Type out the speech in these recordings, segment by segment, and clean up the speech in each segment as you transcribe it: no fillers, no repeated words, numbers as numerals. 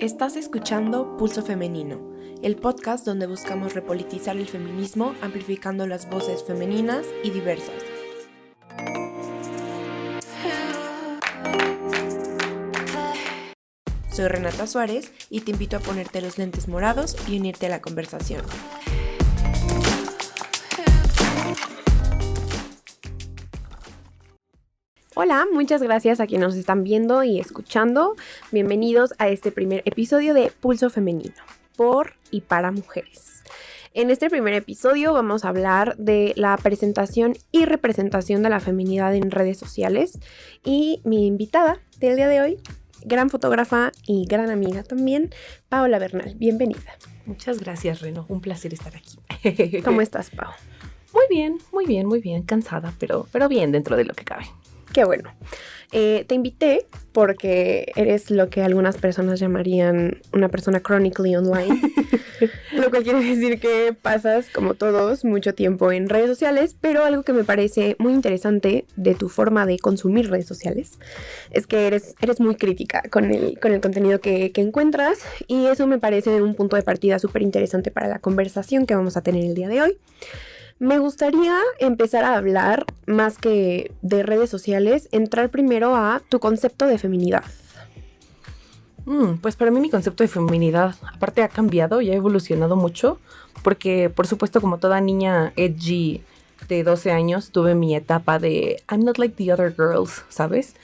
Estás escuchando Pulso Femenino, el podcast donde buscamos repolitizar el feminismo amplificando las voces femeninas y diversas. Soy Renata Suárez y te invito a ponerte los lentes morados y unirte a la conversación. Hola, muchas gracias a quienes nos están viendo y escuchando. Bienvenidos a este primer episodio de Pulso Femenino, por y para mujeres. En este primer episodio vamos a hablar de la presentación y representación de la feminidad en redes sociales. Y mi invitada del día de hoy, gran fotógrafa y gran amiga también, Paola Bernal. Bienvenida. Muchas gracias, Reno. Un placer estar aquí. ¿Cómo estás, Pau? Muy bien. Cansada, pero bien dentro de lo que cabe. Qué bueno. Te invité porque eres lo que algunas personas llamarían una persona chronically online, lo cual quiere decir que pasas, como todos, mucho tiempo en redes sociales, pero algo que me parece muy interesante de tu forma de consumir redes sociales es que eres muy crítica con el contenido que encuentras, y eso me parece un punto de partida súper interesante para la conversación que vamos a tener el día de hoy. Me gustaría empezar a hablar, más que de redes sociales, entrar primero a tu concepto de feminidad. Pues para mí mi concepto de feminidad, aparte ha cambiado y ha evolucionado mucho, porque por supuesto como toda niña edgy de 12 años tuve mi etapa de I'm not like the other girls, ¿sabes?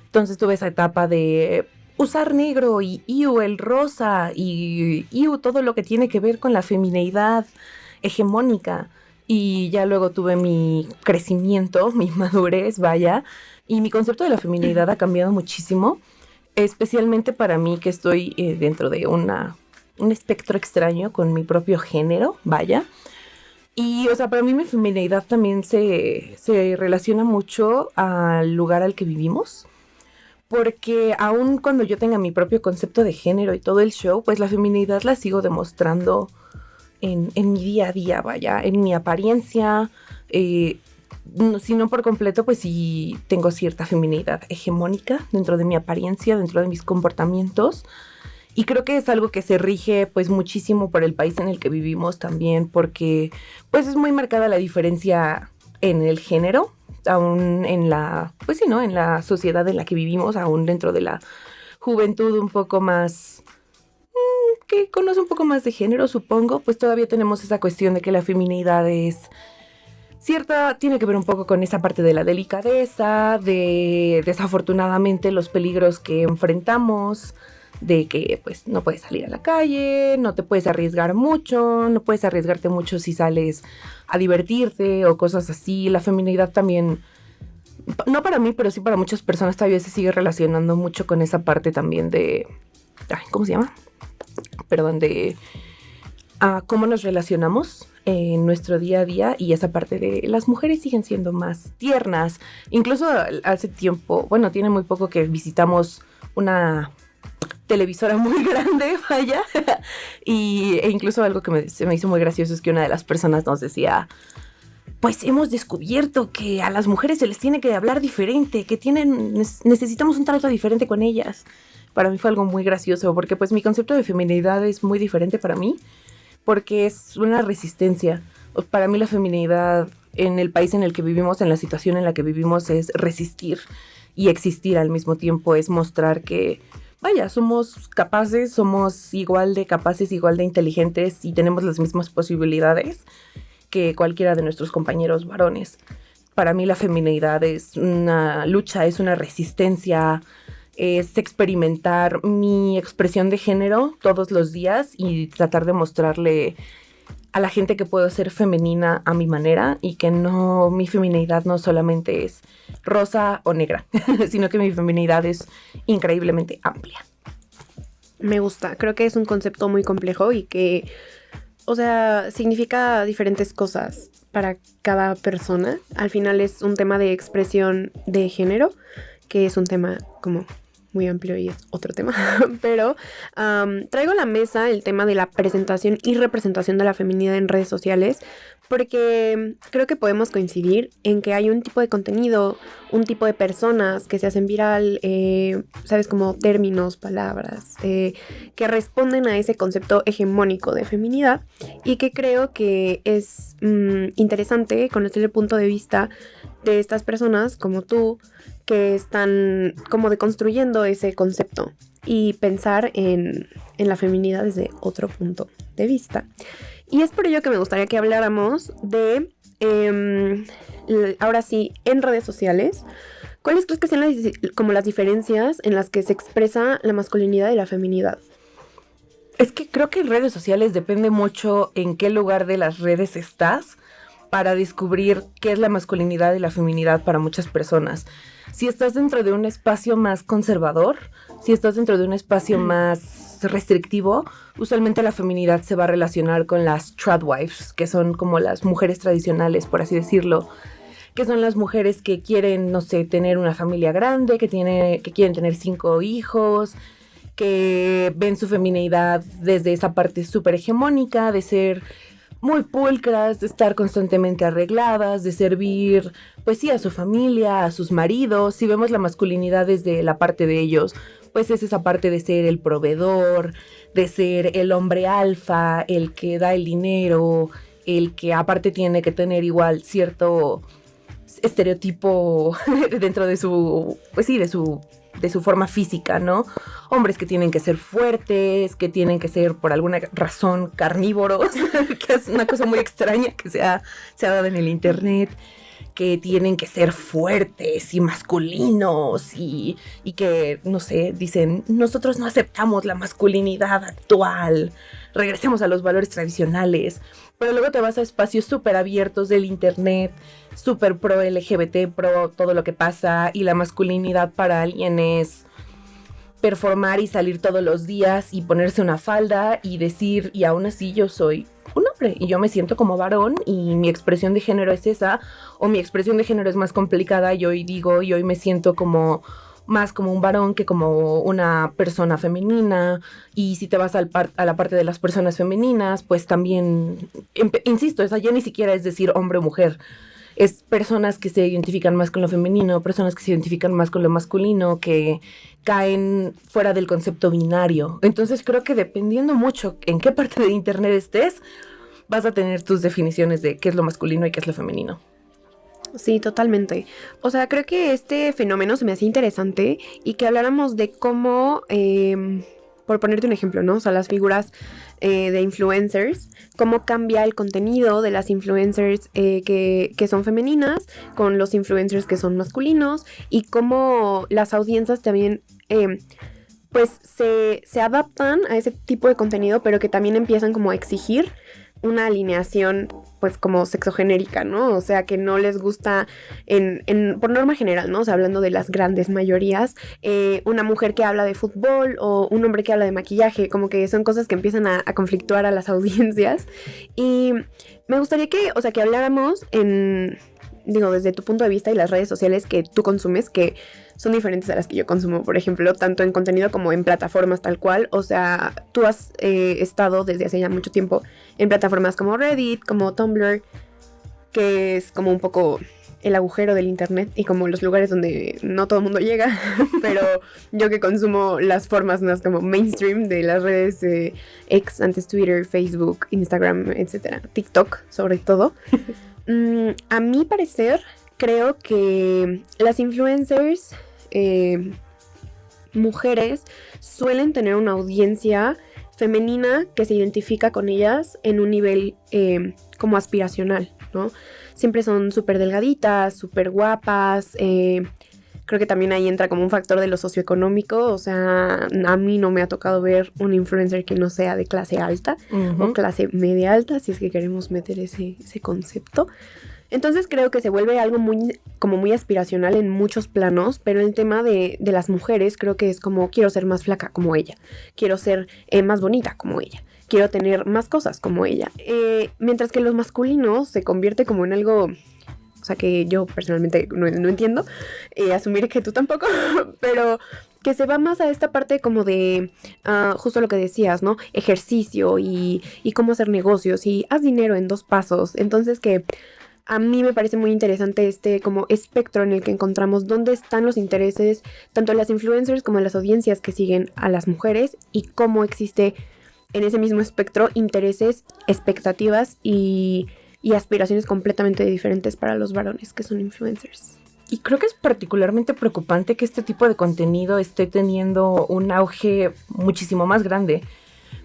Entonces tuve esa etapa de usar negro y el rosa y todo lo que tiene que ver con la femineidad hegemónica. Y ya luego tuve mi crecimiento, mi madurez, vaya, y mi concepto de la feminidad ha cambiado muchísimo, especialmente para mí que estoy dentro de un espectro extraño con mi propio género, vaya. Y, o sea, para mí mi feminidad también se relaciona mucho al lugar al que vivimos, porque aun cuando yo tenga mi propio concepto de género y todo el show, pues la feminidad la sigo demostrando en mi día a día, vaya, en mi apariencia, si no por completo, pues sí tengo cierta feminidad hegemónica dentro de mi apariencia, dentro de mis comportamientos, y creo que es algo que se rige pues muchísimo por el país en el que vivimos también, porque pues es muy marcada la diferencia en el género, aún en la, pues sí, ¿no? En la sociedad en la que vivimos, aún dentro de la juventud un poco más que conoce un poco más de género, supongo, pues todavía tenemos esa cuestión de que la feminidad es cierta, tiene que ver un poco con esa parte de la delicadeza, de desafortunadamente los peligros que enfrentamos, de que pues no puedes salir a la calle, no te puedes arriesgar mucho, no puedes arriesgarte mucho si sales a divertirte o cosas así. La feminidad también, no para mí, pero sí para muchas personas todavía se sigue relacionando mucho con esa parte también de, ¿cómo se llama? Perdón, de cómo nos relacionamos en nuestro día a día, y esa parte de las mujeres siguen siendo más tiernas. Incluso hace tiempo, bueno, tiene muy poco que visitamos una televisora muy grande, vaya, e incluso algo que se me hizo muy gracioso es que una de las personas nos decía, pues hemos descubierto que a las mujeres se les tiene que hablar diferente, que necesitamos un trato diferente con ellas. Para mí fue algo muy gracioso, porque pues mi concepto de feminidad es muy diferente para mí, porque es una resistencia. Para mí la feminidad en el país en el que vivimos, en la situación en la que vivimos, es resistir y existir al mismo tiempo, es mostrar que, vaya, somos capaces, somos igual de capaces, igual de inteligentes y tenemos las mismas posibilidades que cualquiera de nuestros compañeros varones. Para mí la feminidad es una lucha, es una resistencia, es experimentar mi expresión de género todos los días y tratar de mostrarle a la gente que puedo ser femenina a mi manera, y que no, mi feminidad no solamente es rosa o negra, sino que mi feminidad es increíblemente amplia. Me gusta, creo que es un concepto muy complejo y que, o sea, significa diferentes cosas para cada persona. Al final es un tema de expresión de género, que es un tema como muy amplio y es otro tema, pero traigo a la mesa el tema de la presentación y representación de la feminidad en redes sociales, porque creo que podemos coincidir en que hay un tipo de contenido, un tipo de personas que se hacen viral, sabes, como términos, palabras, que responden a ese concepto hegemónico de feminidad, y que creo que es interesante conocer el punto de vista de estas personas como tú, que están como deconstruyendo ese concepto y pensar en la feminidad desde otro punto de vista. Y es por ello que me gustaría que habláramos de, ahora sí, en redes sociales, ¿cuáles crees que sean como las diferencias en las que se expresa la masculinidad y la feminidad? Es que creo que en redes sociales depende mucho en qué lugar de las redes estás para descubrir qué es la masculinidad y la feminidad para muchas personas. Si estás dentro de un espacio más conservador, si estás dentro de un espacio más restrictivo, usualmente la feminidad se va a relacionar con las tradwives, que son como las mujeres tradicionales, por así decirlo, que son las mujeres que quieren, no sé, tener una familia grande, que quieren tener 5 hijos, que ven su feminidad desde esa parte súper hegemónica, de ser muy pulcras, de estar constantemente arregladas, de servir, pues sí, a su familia, a sus maridos. Si vemos la masculinidad desde la parte de ellos, pues es esa parte de ser el proveedor, de ser el hombre alfa, el que da el dinero, el que aparte tiene que tener igual cierto estereotipo dentro de su, pues sí, de su forma física, ¿no? Hombres que tienen que ser fuertes, que tienen que ser por alguna razón carnívoros, que es una cosa muy extraña que se ha dado en el internet, que tienen que ser fuertes y masculinos y que, no sé, dicen, nosotros no aceptamos la masculinidad actual, regresemos a los valores tradicionales. Pero luego te vas a espacios súper abiertos del internet, súper pro LGBT, pro todo lo que pasa, y la masculinidad para alguien es performar y salir todos los días y ponerse una falda y decir, y aún así yo soy un hombre y yo me siento como varón y mi expresión de género es esa, o mi expresión de género es más complicada y hoy digo, y hoy me siento como más como un varón que como una persona femenina. Y si te vas a la parte de las personas femeninas, pues también, insisto, esa ya ni siquiera es decir hombre o mujer, es personas que se identifican más con lo femenino, personas que se identifican más con lo masculino, que caen fuera del concepto binario. Entonces creo que dependiendo mucho en qué parte de internet estés, vas a tener tus definiciones de qué es lo masculino y qué es lo femenino. Sí, totalmente. O sea, creo que este fenómeno se me hacía interesante y que habláramos de cómo, por ponerte un ejemplo, ¿no? O sea, las figuras de influencers, cómo cambia el contenido de las influencers que son femeninas con los influencers que son masculinos, y cómo las audiencias también pues se adaptan a ese tipo de contenido, pero que también empiezan como a exigir una alineación pues como sexogenérica, ¿no? O sea, que no les gusta por norma general, ¿no? O sea, hablando de las grandes mayorías, una mujer que habla de fútbol o un hombre que habla de maquillaje, como que son cosas que empiezan a conflictuar a las audiencias. Y me gustaría que habláramos desde tu punto de vista y las redes sociales que tú consumes, que son diferentes a las que yo consumo, por ejemplo, tanto en contenido como en plataformas tal cual. O sea, tú has estado desde hace ya mucho tiempo en plataformas como Reddit, como Tumblr, que es como un poco el agujero del internet y como los lugares donde no todo el mundo llega, pero yo que consumo las formas más como mainstream de las redes X, antes Twitter, Facebook, Instagram, etcétera, TikTok sobre todo. A mi parecer, creo que las influencers mujeres suelen tener una audiencia femenina que se identifica con ellas en un nivel como aspiracional, ¿no? Siempre son súper delgaditas, súper guapas. Creo que también ahí entra como un factor de lo socioeconómico. O sea, a mí no me ha tocado ver un influencer que no sea de clase alta o clase media alta, si es que queremos meter ese concepto. Entonces creo que se vuelve algo muy aspiracional en muchos planos, pero el tema de las mujeres creo que es como quiero ser más flaca como ella, quiero ser más bonita como ella, quiero tener más cosas como ella. Mientras que los masculinos se convierte como en algo, o sea, que yo personalmente no entiendo, asumir que tú tampoco, pero que se va más a esta parte como de justo lo que decías, ¿no? Ejercicio y cómo hacer negocios y haz dinero en 2 pasos. Entonces que a mí me parece muy interesante este como espectro en el que encontramos dónde están los intereses tanto de las influencers como de las audiencias que siguen a las mujeres y cómo existe en ese mismo espectro intereses, expectativas y aspiraciones completamente diferentes para los varones que son influencers. Y creo que es particularmente preocupante que este tipo de contenido esté teniendo un auge muchísimo más grande.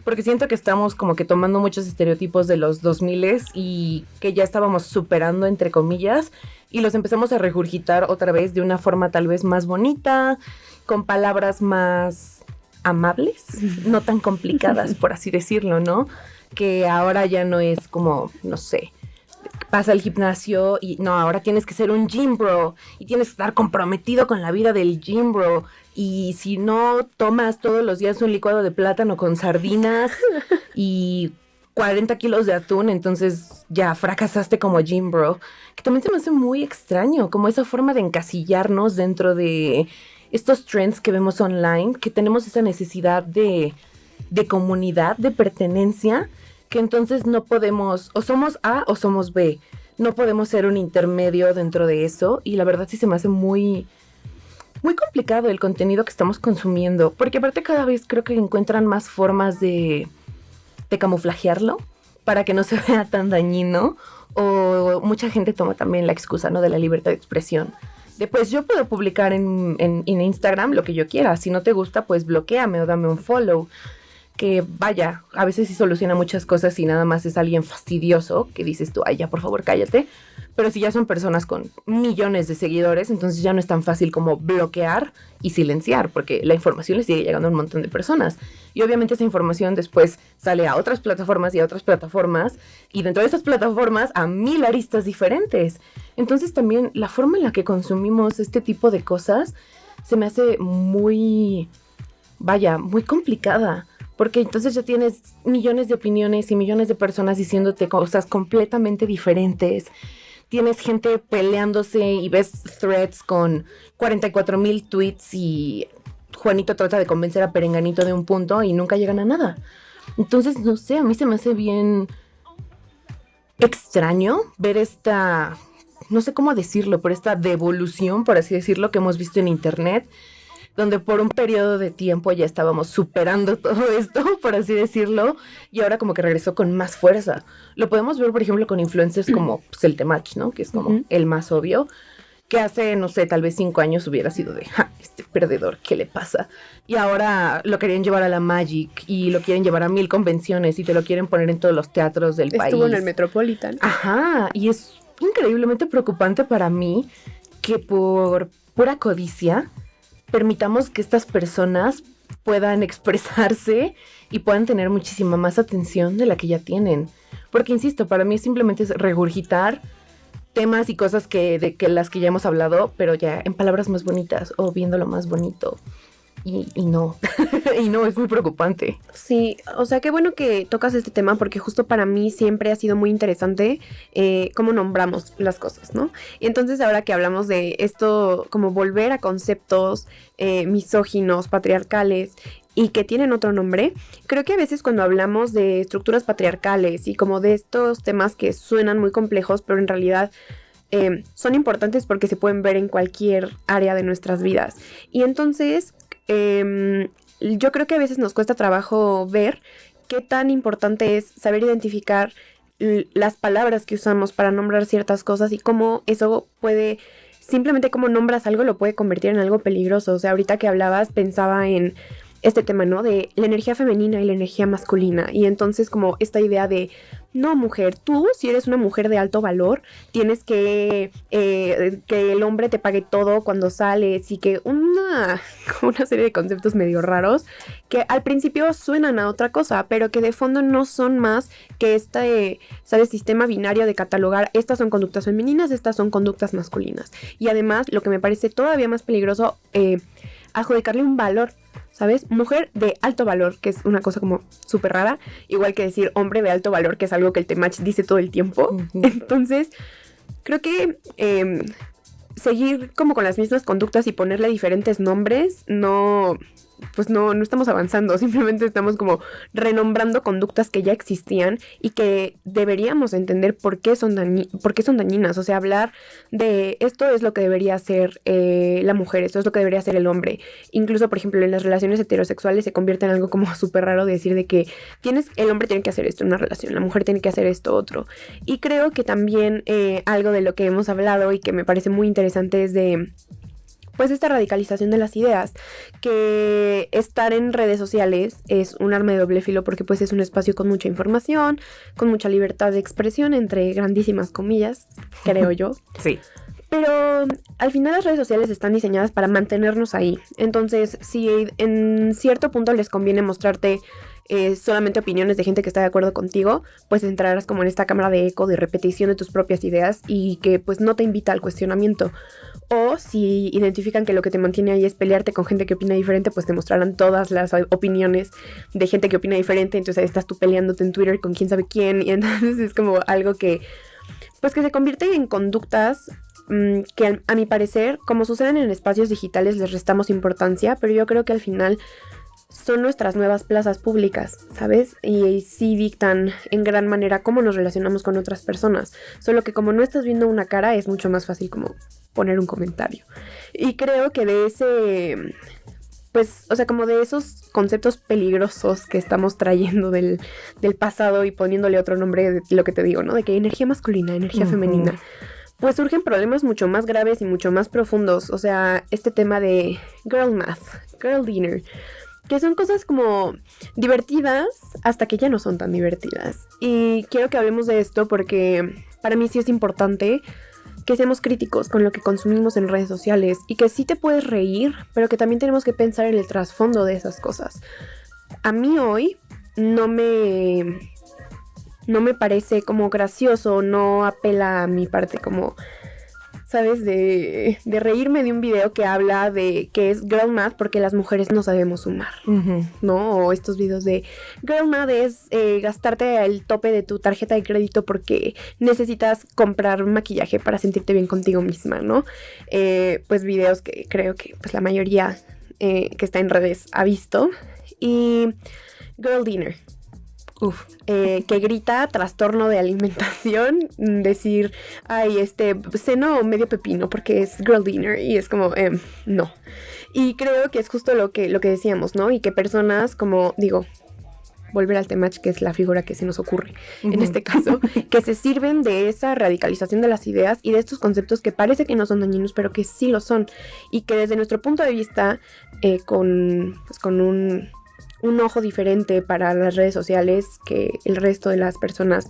Porque siento que estamos como que tomando muchos estereotipos de los 2000 y que ya estábamos superando, entre comillas, y los empezamos a regurgitar otra vez de una forma tal vez más bonita, con palabras más amables, no tan complicadas, por así decirlo, ¿no? Que ahora ya no es como, no sé, pasa al gimnasio y no, ahora tienes que ser un gym bro y tienes que estar comprometido con la vida del gym bro. Y si no tomas todos los días un licuado de plátano con sardinas y 40 kilos de atún, entonces ya fracasaste como gym bro. Que también se me hace muy extraño, como esa forma de encasillarnos dentro de estos trends que vemos online, que tenemos esa necesidad de comunidad, de pertenencia, que entonces no podemos, o somos A o somos B. No podemos ser un intermedio dentro de eso, y la verdad sí se me hace muy complicado el contenido que estamos consumiendo, porque aparte cada vez creo que encuentran más formas de camuflajearlo para que no se vea tan dañino, o mucha gente toma también la excusa, ¿no?, de la libertad de expresión. Después yo puedo publicar en Instagram lo que yo quiera, si no te gusta pues bloquéame o dame un follow, que vaya, a veces sí soluciona muchas cosas y nada más es alguien fastidioso que dices tú, ay ya por favor cállate. Pero si ya son personas con millones de seguidores, entonces ya no es tan fácil como bloquear y silenciar, porque la información le sigue llegando a un montón de personas. Y obviamente esa información después sale a otras plataformas y a otras plataformas, y dentro de esas plataformas a 1000 aristas diferentes. Entonces también la forma en la que consumimos este tipo de cosas se me hace muy complicada. Porque entonces ya tienes millones de opiniones y millones de personas diciéndote cosas completamente diferentes. Tienes gente peleándose y ves threads con 44,000 tweets y Juanito trata de convencer a Perenganito de un punto y nunca llegan a nada. Entonces, no sé, a mí se me hace bien extraño ver esta, no sé cómo decirlo, pero esta devolución, por así decirlo, que hemos visto en internet, donde por un periodo de tiempo ya estábamos superando todo esto, por así decirlo, y ahora como que regresó con más fuerza. Lo podemos ver, por ejemplo, con influencers como pues, el Temach, ¿no? Que es como el más obvio, que hace, no sé, tal vez 5 años hubiera sido de, este perdedor, ¿qué le pasa? Y ahora lo querían llevar a la Magic y lo quieren llevar a 1000 convenciones y te lo quieren poner en todos los teatros del país. Estuvo en el Metropolitan. Ajá, y es increíblemente preocupante para mí que por pura codicia permitamos que estas personas puedan expresarse y puedan tener muchísima más atención de la que ya tienen. Porque, insisto, para mí simplemente es regurgitar temas y cosas de las que ya hemos hablado, pero ya en palabras más bonitas o viéndolo más bonito. Y no, y no, es muy preocupante. Sí, o sea, qué bueno que tocas este tema porque justo para mí siempre ha sido muy interesante cómo nombramos las cosas, ¿no? Y entonces ahora que hablamos de esto, como volver a conceptos misóginos, patriarcales y que tienen otro nombre, creo que a veces cuando hablamos de estructuras patriarcales y como de estos temas que suenan muy complejos, pero en realidad son importantes porque se pueden ver en cualquier área de nuestras vidas. Y entonces yo creo que a veces nos cuesta trabajo ver qué tan importante es saber identificar las palabras que usamos para nombrar ciertas cosas y cómo eso puede, simplemente como nombras algo lo puede convertir en algo peligroso. O sea, ahorita que hablabas pensaba en este tema, ¿no? De la energía femenina y la energía masculina. Y entonces como esta idea de, no, mujer, tú si eres una mujer de alto valor, tienes que el hombre te pague todo cuando sales y que una serie de conceptos medio raros que al principio suenan a otra cosa, pero que de fondo no son más que este, ¿sabes? Sistema binario de catalogar, estas son conductas femeninas, estas son conductas masculinas. Y además, lo que me parece todavía más peligroso, adjudicarle un valor, ¿sabes? Mujer de alto valor, que es una cosa como súper rara, igual que decir hombre de alto valor, que es algo que el Temach dice todo el tiempo. Uh-huh. Entonces, creo que seguir como con las mismas conductas y ponerle diferentes nombres, no estamos avanzando, simplemente estamos como renombrando conductas que ya existían y que deberíamos entender por qué son dañinas. O sea, hablar de esto es lo que debería hacer la mujer, esto es lo que debería hacer el hombre. Incluso, por ejemplo, en las relaciones heterosexuales se convierte en algo como súper raro de decir de que el hombre tiene que hacer esto en una relación, la mujer tiene que hacer esto otro. Y creo que también algo de lo que hemos hablado y que me parece muy interesante es de pues esta radicalización de las ideas, que estar en redes sociales es un arma de doble filo porque pues es un espacio con mucha información, con mucha libertad de expresión, entre grandísimas comillas, creo yo. Sí. Pero al final las redes sociales están diseñadas para mantenernos ahí. Entonces, si en cierto punto les conviene mostrarte solamente opiniones de gente que está de acuerdo contigo, pues entrarás como en esta cámara de eco, de repetición de tus propias ideas y que pues no te invita al cuestionamiento. O si identifican que lo que te mantiene ahí es pelearte con gente que opina diferente, pues te mostrarán todas las opiniones de gente que opina diferente. Entonces ahí estás tú peleándote en Twitter con quién sabe quién. Y entonces es como algo que pues que se convierte en conductas que a mi parecer, como suceden en espacios digitales, les restamos importancia, pero yo creo que al final son nuestras nuevas plazas públicas, ¿sabes? Y sí dictan en gran manera cómo nos relacionamos con otras personas. Solo que como no estás viendo una cara, es mucho más fácil como poner un comentario. Y creo que de ese, pues, o sea, como de esos conceptos peligrosos que estamos trayendo del pasado y poniéndole otro nombre de lo que te digo, ¿no? De que energía masculina, energía femenina. Pues surgen problemas mucho más graves y mucho más profundos. O sea, este tema de girl math, girl dinner, que son cosas como divertidas hasta que ya no son tan divertidas. Y quiero que hablemos de esto porque para mí sí es importante que seamos críticos con lo que consumimos en redes sociales y que sí te puedes reír, pero que también tenemos que pensar en el trasfondo de esas cosas. A mí hoy no me parece como gracioso, no apela a mi parte como, ¿sabes? De reírme de un video que habla de que es girl math porque las mujeres no sabemos sumar, ¿no? O estos videos de girl math es gastarte el tope de tu tarjeta de crédito porque necesitas comprar maquillaje para sentirte bien contigo misma, ¿no? Pues videos que creo que pues la mayoría que está en redes ha visto. Y girl dinner. Que grita trastorno de alimentación, decir, ay, seno medio pepino porque es girl dinner y es como, no. Y creo que es justo lo que decíamos, ¿no? Y que personas como, digo, volver al Temach, que es la figura que se nos ocurre en este caso, que se sirven de esa radicalización de las ideas y de estos conceptos que parece que no son dañinos, pero que sí lo son. Y que desde nuestro punto de vista, con un ojo diferente para las redes sociales que el resto de las personas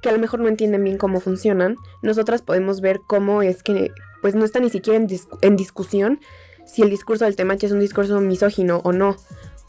que a lo mejor no entienden bien cómo funcionan, nosotras podemos ver cómo es que pues no está ni siquiera en discusión si el discurso del Temach es un discurso misógino o no.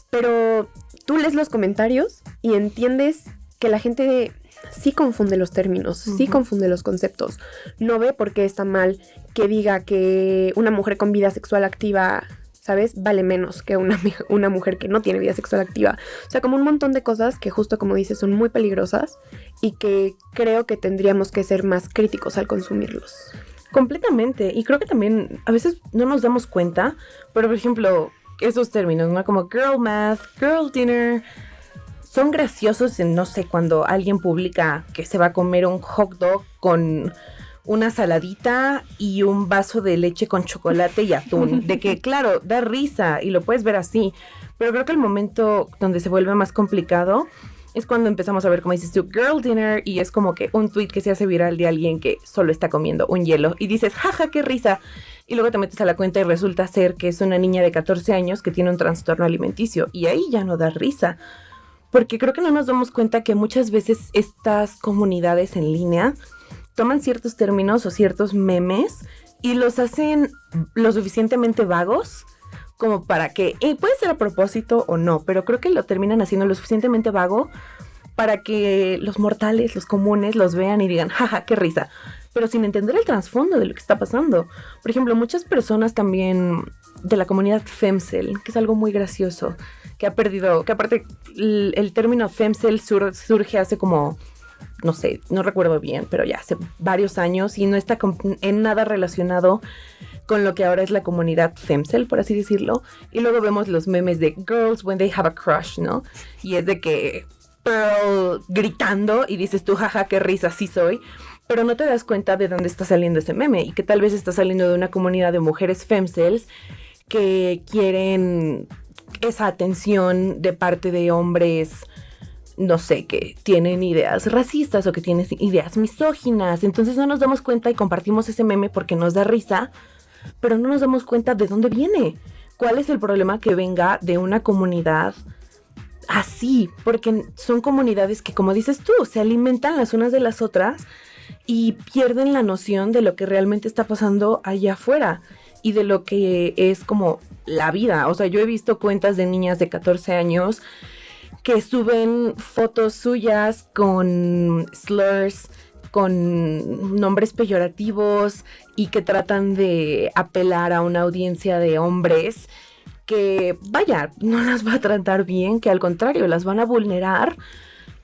Pero tú lees los comentarios y entiendes que la gente sí confunde los términos, sí confunde los conceptos. No ve por qué está mal que diga que una mujer con vida sexual activa, ¿sabes? Vale menos que una mujer que no tiene vida sexual activa. O sea, como un montón de cosas que justo como dices son muy peligrosas y que creo que tendríamos que ser más críticos al consumirlos. Completamente. Y creo que también a veces no nos damos cuenta, pero por ejemplo, esos términos, ¿no? Como girl math, girl dinner, son graciosos en, no sé, cuando alguien publica que se va a comer un hot dog con una saladita y un vaso de leche con chocolate y atún. De que, claro, da risa y lo puedes ver así. Pero creo que el momento donde se vuelve más complicado es cuando empezamos a ver, como dices tú, girl dinner, y es como que un tweet que se hace viral de alguien que solo está comiendo un hielo. Y dices, jaja, qué risa. Y luego te metes a la cuenta y resulta ser que es una niña de 14 años que tiene un trastorno alimenticio. Y ahí ya no da risa. Porque creo que no nos damos cuenta que muchas veces estas comunidades en línea toman ciertos términos o ciertos memes y los hacen lo suficientemente vagos como para que, puede ser a propósito o no, pero creo que lo terminan haciendo lo suficientemente vago para que los mortales, los comunes, los vean y digan, jaja, qué risa, pero sin entender el trasfondo de lo que está pasando. Por ejemplo, muchas personas también de la comunidad femcel, que es algo muy gracioso, que aparte el término femcel surge hace como no sé, no recuerdo bien, pero ya hace varios años y no está en nada relacionado con lo que ahora es la comunidad femcel, por así decirlo. Y luego vemos los memes de girls when they have a crush, ¿no? Y es de que Pearl gritando y dices tú, jaja, qué risa, sí soy. Pero no te das cuenta de dónde está saliendo ese meme y que tal vez está saliendo de una comunidad de mujeres femcels que quieren esa atención de parte de hombres, no sé, que tienen ideas racistas o que tienen ideas misóginas. Entonces no nos damos cuenta y compartimos ese meme porque nos da risa, pero no nos damos cuenta de dónde viene. ¿Cuál es el problema que venga de una comunidad así? Porque son comunidades que, como dices tú, se alimentan las unas de las otras y pierden la noción de lo que realmente está pasando allá afuera y de lo que es como la vida. O sea, yo he visto cuentas de niñas de 14 años que suben fotos suyas con slurs, con nombres peyorativos y que tratan de apelar a una audiencia de hombres que, vaya, no las va a tratar bien, que al contrario, las van a vulnerar.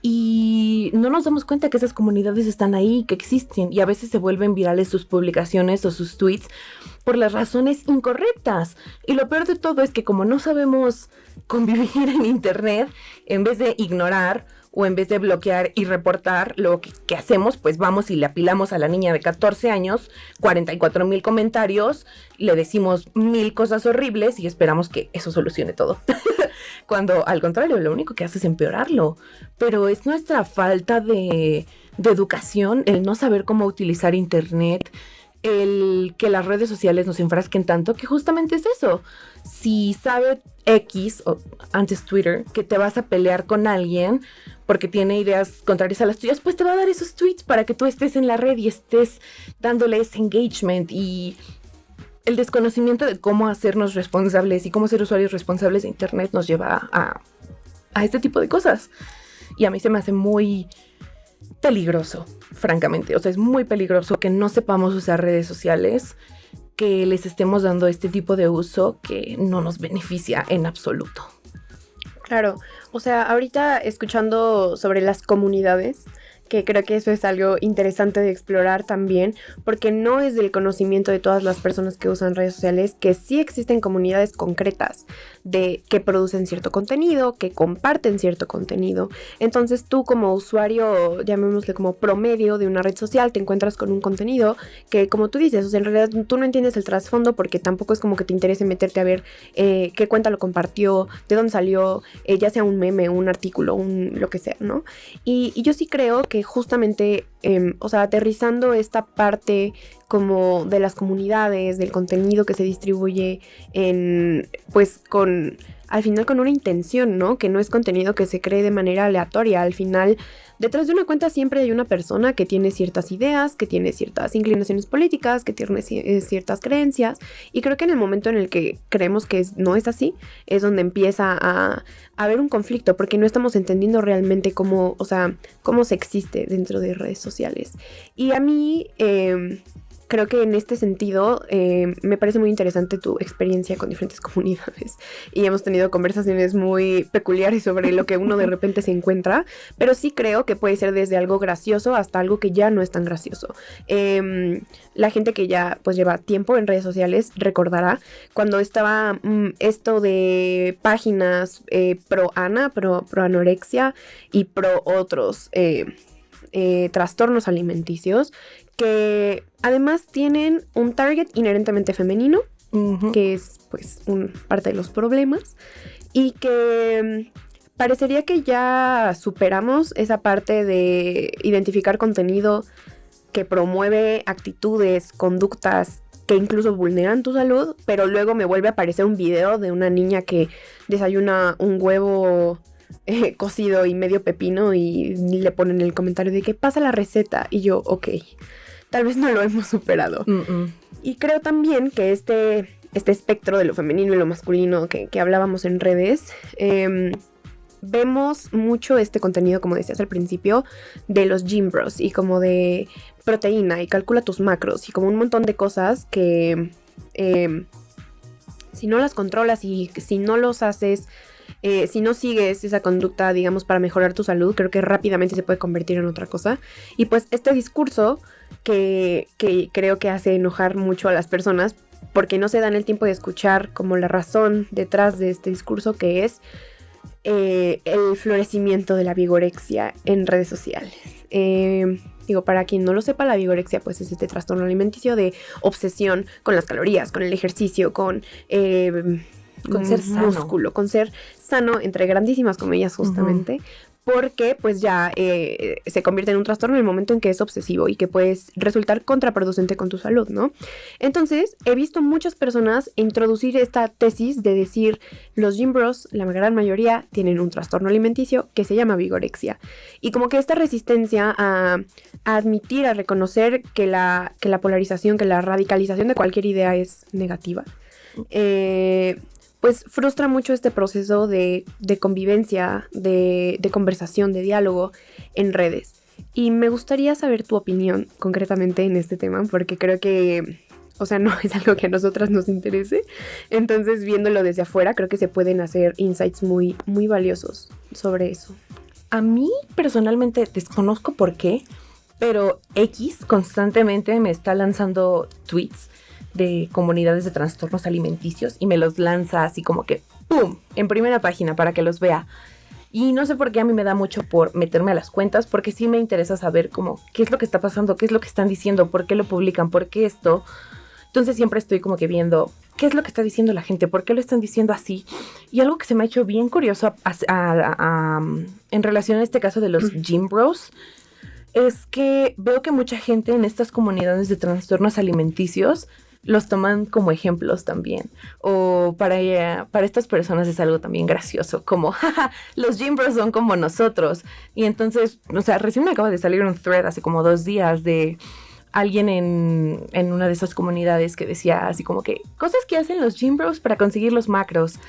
Y no nos damos cuenta que esas comunidades están ahí, que existen, y a veces se vuelven virales sus publicaciones o sus tweets por las razones incorrectas. Y lo peor de todo es que como no sabemos convivir en internet, en vez de ignorar o en vez de bloquear y reportar lo que hacemos, pues vamos y le apilamos a la niña de 14 años 44,000 comentarios, le decimos 1,000 cosas horribles y esperamos que eso solucione todo. Cuando al contrario, lo único que hace es empeorarlo. Pero es nuestra falta de educación, el no saber cómo utilizar internet, el que las redes sociales nos enfrasquen tanto, que justamente es eso. Si sabe X, o antes Twitter, que te vas a pelear con alguien porque tiene ideas contrarias a las tuyas, pues te va a dar esos tweets para que tú estés en la red y estés dándole ese engagement. Y el desconocimiento de cómo hacernos responsables y cómo ser usuarios responsables de internet nos lleva a este tipo de cosas. Y a mí se me hace muy peligroso, francamente. O sea, es muy peligroso que no sepamos usar redes sociales, que les estemos dando este tipo de uso que no nos beneficia en absoluto. Claro, o sea, ahorita escuchando sobre las comunidades, que creo que eso es algo interesante de explorar también, porque no es del conocimiento de todas las personas que usan redes sociales que sí existen comunidades concretas de que producen cierto contenido, que comparten cierto contenido. Entonces tú como usuario, llamémosle como promedio de una red social, te encuentras con un contenido que, como tú dices, o sea, en realidad tú no entiendes el trasfondo porque tampoco es como que te interese meterte a ver qué cuenta lo compartió, de dónde salió, ya sea un meme, un artículo, lo que sea, ¿no? Y yo sí creo que justamente, o sea, aterrizando esta parte como de las comunidades, del contenido que se distribuye pues al final con una intención, ¿no? Que no es contenido que se cree de manera aleatoria. Al final, detrás de una cuenta siempre hay una persona que tiene ciertas ideas, que tiene ciertas inclinaciones políticas, que tiene ciertas creencias. Y creo que en el momento en el que creemos que no es así, es donde empieza a haber un conflicto, porque no estamos entendiendo realmente cómo se existe dentro de redes sociales. Y a mí creo que en este sentido me parece muy interesante tu experiencia con diferentes comunidades y hemos tenido conversaciones muy peculiares sobre lo que uno de repente se encuentra, pero sí creo que puede ser desde algo gracioso hasta algo que ya no es tan gracioso. La gente que ya pues lleva tiempo en redes sociales recordará cuando estaba esto de páginas pro anorexia y pro otros trastornos alimenticios que además tienen un target inherentemente femenino, que es pues parte de los problemas, y que parecería que ya superamos esa parte de identificar contenido que promueve actitudes, conductas que incluso vulneran tu salud, pero luego me vuelve a aparecer un video de una niña que desayuna un huevo cocido y medio pepino y le ponen el comentario de que pasa la receta y yo, ok, tal vez no lo hemos superado. Y creo también que este espectro de lo femenino y lo masculino que hablábamos en redes, vemos mucho este contenido, como decías al principio, de los gym bros y como de proteína y calcula tus macros y como un montón de cosas que si no las controlas y si no los haces Si no sigues esa conducta, digamos, para mejorar tu salud, creo que rápidamente se puede convertir en otra cosa. Y pues este discurso que creo que hace enojar mucho a las personas porque no se dan el tiempo de escuchar como la razón detrás de este discurso, que es el florecimiento de la vigorexia en redes sociales. Digo, para quien no lo sepa, la vigorexia pues es este trastorno alimenticio de obsesión con las calorías, con el ejercicio, con ser sano. músculo, con ser sano, entre grandísimas comillas justamente, porque pues ya se convierte en un trastorno en el momento en que es obsesivo y que puede resultar contraproducente con tu salud, ¿no? Entonces, he visto muchas personas introducir esta tesis de decir los gym bros, la gran mayoría, tienen un trastorno alimenticio que se llama vigorexia. Y como que esta resistencia a admitir, a reconocer que la polarización, que la radicalización de cualquier idea es negativa, pues frustra mucho este proceso de convivencia, de conversación, de diálogo en redes. Y me gustaría saber tu opinión concretamente en este tema, porque creo que, o sea, no es algo que a nosotras nos interese. Entonces, viéndolo desde afuera, creo que se pueden hacer insights muy, muy valiosos sobre eso. A mí, personalmente, desconozco por qué, pero X constantemente me está lanzando tweets de comunidades de trastornos alimenticios y me los lanza así como que ¡pum! En primera página para que los vea. Y no sé por qué a mí me da mucho por meterme a las cuentas, porque sí me interesa saber como qué es lo que está pasando, qué es lo que están diciendo, por qué lo publican, por qué esto. Entonces siempre estoy como que viendo qué es lo que está diciendo la gente, por qué lo están diciendo así. Y algo que se me ha hecho bien curioso en relación a este caso de los gym bros es que veo que mucha gente en estas comunidades de trastornos alimenticios los toman como ejemplos también. O para estas personas es algo también gracioso, como, jaja, los gym bros son como nosotros. Y entonces, o sea, recién me acaba de salir un thread hace como 2 días de alguien en una de esas comunidades que decía así como que cosas que hacen los gym bros para conseguir los macros.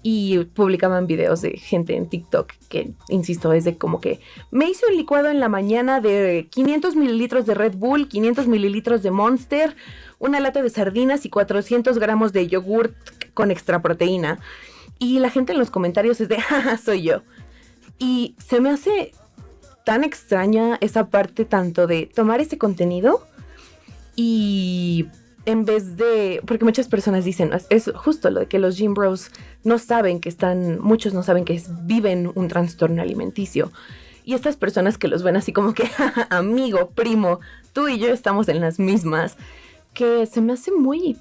Y publicaban videos de gente en TikTok que, insisto, es de como que me hice un licuado en la mañana de 500 mililitros de Red Bull, 500 mililitros de Monster, una lata de sardinas y 400 gramos de yogurt con extra proteína. Y la gente en los comentarios es de, jaja, soy yo. Y se me hace tan extraña esa parte tanto de tomar ese contenido y en vez de, porque muchas personas dicen, es justo lo de que los gym bros no saben que muchos no saben que viven un trastorno alimenticio. Y estas personas que los ven así como que, amigo, primo, tú y yo estamos en las mismas, que se me hace muy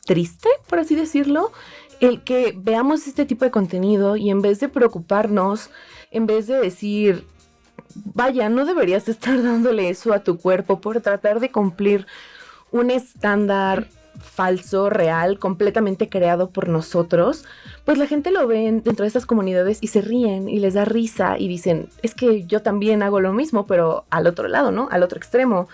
triste, por así decirlo, el que veamos este tipo de contenido y en vez de preocuparnos, en vez de decir, vaya, no deberías estar dándole eso a tu cuerpo por tratar de cumplir un estándar falso, real, completamente creado por nosotros, pues la gente lo ve dentro de estas comunidades y se ríen y les da risa y dicen, es que yo también hago lo mismo, pero al otro lado, ¿no? Al otro extremo.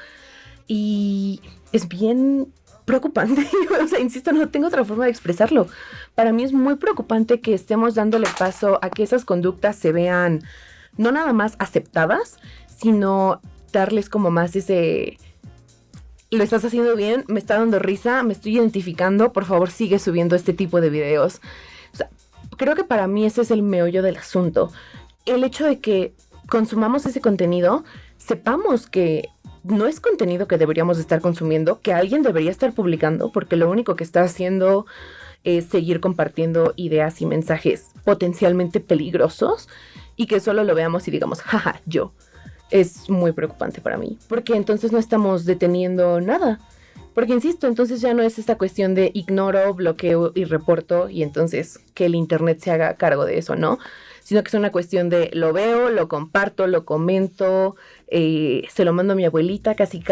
Y es bien preocupante, o sea, insisto, no tengo otra forma de expresarlo. Para mí es muy preocupante que estemos dándole paso a que esas conductas se vean no nada más aceptadas, sino darles como más ese... Lo estás haciendo bien, me está dando risa, me estoy identificando, por favor sigue subiendo este tipo de videos. O sea, creo que para mí ese es el meollo del asunto. El hecho de que consumamos ese contenido, sepamos que no es contenido que deberíamos estar consumiendo, que alguien debería estar publicando, porque lo único que está haciendo es seguir compartiendo ideas y mensajes potencialmente peligrosos y que solo lo veamos y digamos, jaja, yo. Es muy preocupante para mí, porque entonces no estamos deteniendo nada. Porque insisto, entonces ya no es esta cuestión de ignoro, bloqueo y reporto y entonces que el internet se haga cargo de eso, ¿no? Sino que es una cuestión de lo veo, lo comparto, lo comento, se lo mando a mi abuelita casi,